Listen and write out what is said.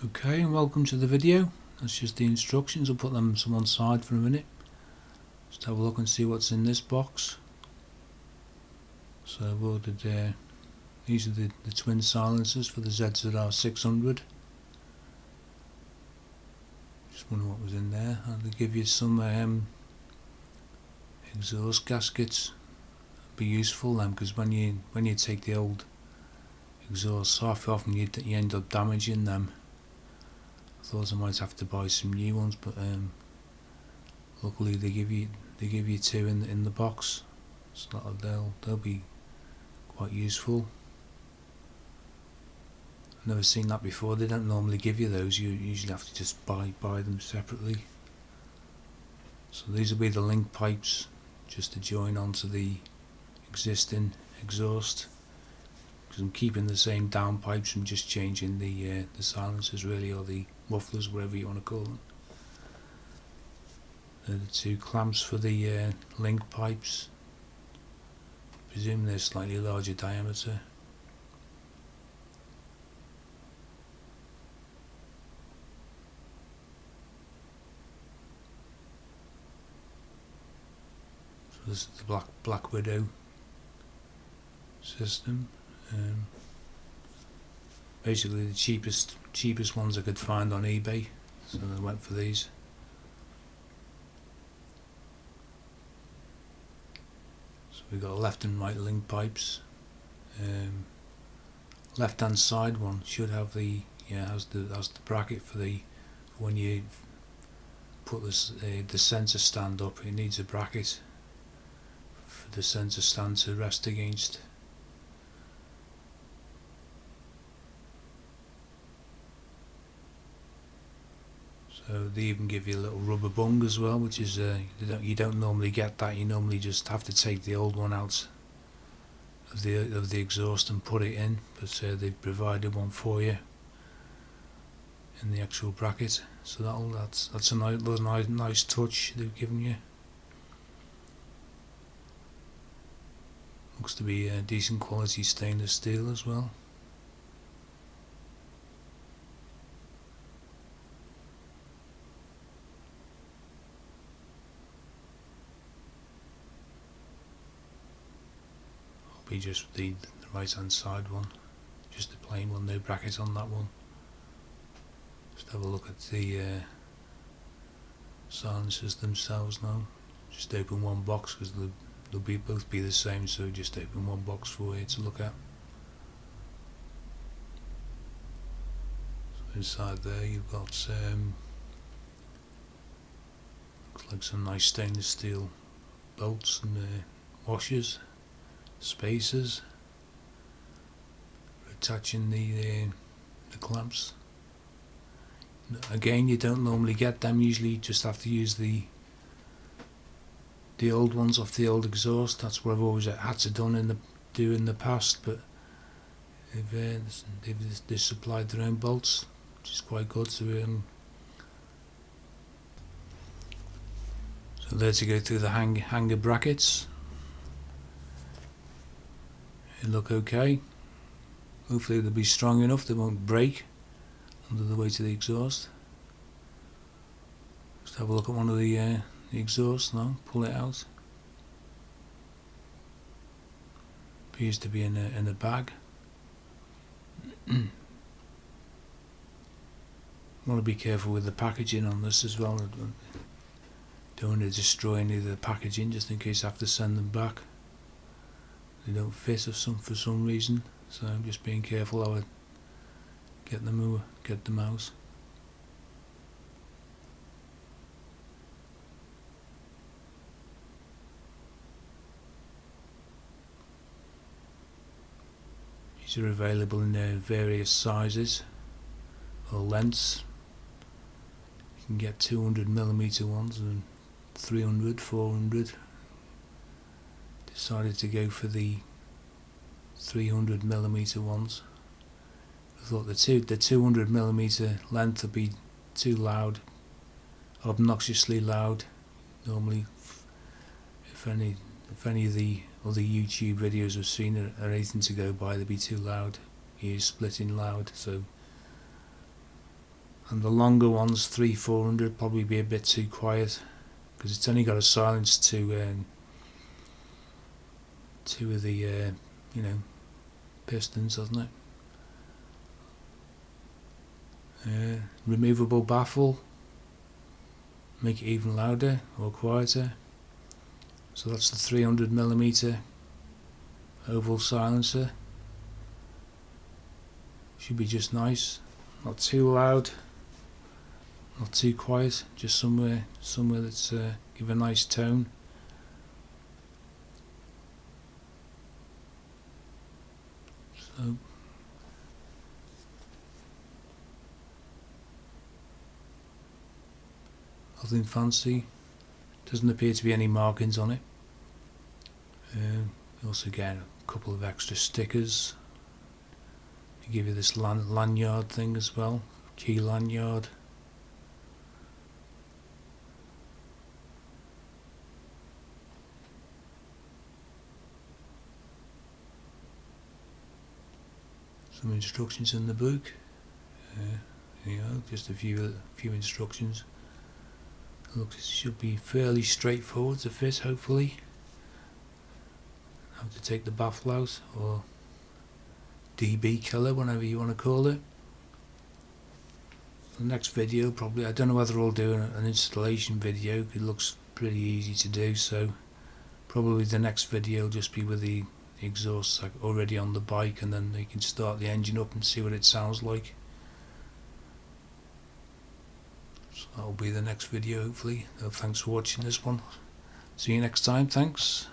Okay, and welcome to the video. That's just the instructions. I'll put them to one side for a minute. Just have a look and see what's in this box. So I've ordered, these are the twin silencers for the ZZR600. Just wonder what was in there. And they give you some exhaust gaskets. Be useful then, because when you take the old exhausts off, often you end up damaging them. I thought I might have to buy some new ones, but luckily they give you two in the box, so they'll be quite useful. I've never seen that before. They don't normally give you those. You usually have to just buy them separately. So these will be the link pipes just to join onto the existing exhaust, because I'm keeping the same downpipes. I'm just changing the silencers really, or the mufflers, whatever you want to call them. They're the two clamps for the link pipes. Presume they're slightly larger diameter. So this is the Black Widow system. Basically the cheapest ones I could find on eBay, so I went for these. So we've got left and right link pipes. Left hand side one should have the has the bracket for when you put this the sensor stand up. It needs a bracket for the sensor stand to rest against. So they even give you a little rubber bung as well, which is you don't normally get that. You normally just have to take the old one out of the exhaust and put it in, but they've provided one for you in the actual bracket. So that's a nice touch they've given you. Looks to be a decent quality stainless steel as well. Be just the right hand side one, just the plain one, no bracket on that one. Just have a look at the silencers themselves now. Just open one box, because they'll both be the same, so just open one box for you to look at. So inside there you've got looks like some nice stainless steel bolts and washers, spacers for attaching the clamps. Again, you don't normally get them. Usually you just have to use the old ones off the old exhaust. That's what I've always had to do in the past, but they've supplied their own bolts, which is quite good. So there to go through the hanger brackets. They look okay. Hopefully they'll be strong enough they won't break under the weight of the exhaust. Just have a look at one of the exhausts now. Pull it out. Appears to be in a bag. Want to be careful with the packaging on this as well. Don't want to destroy any of the packaging, just in case I have to send them back. They don't fit for some reason, so I'm just being careful how I get them out. These are available in various sizes or lengths. You can get 200mm ones and 300, 400. Decided to go for the 300mm ones. I thought the 200mm length would be too loud, obnoxiously loud. Normally, if any of the other YouTube videos I've seen are anything to go by, they'd be too loud, ears splitting loud. So and the longer ones 300-400 probably be a bit too quiet, because it's only got a silence to two of the you know, pistons, doesn't it? Removable baffle, make it even louder or quieter. So that's the 300mm oval silencer. Should be just nice, not too loud, not too quiet, just somewhere that's give a nice tone. So nothing fancy, doesn't appear to be any markings on it. You also get a couple of extra stickers to give you this lanyard thing as well, key lanyard. Some instructions in the book. You know, just a few instructions. Looks, it should be fairly straightforward to fit, hopefully. How to take the baffle out, or DB killer, whatever you want to call it. The next video, probably, I don't know whether I'll do an installation video. It looks pretty easy to do, so probably the next video will just be with the exhaust like already on the bike, and then you can start the engine up and see what it sounds like. So that'll be the next video, hopefully. Thanks for watching this one. See you next time. Thanks.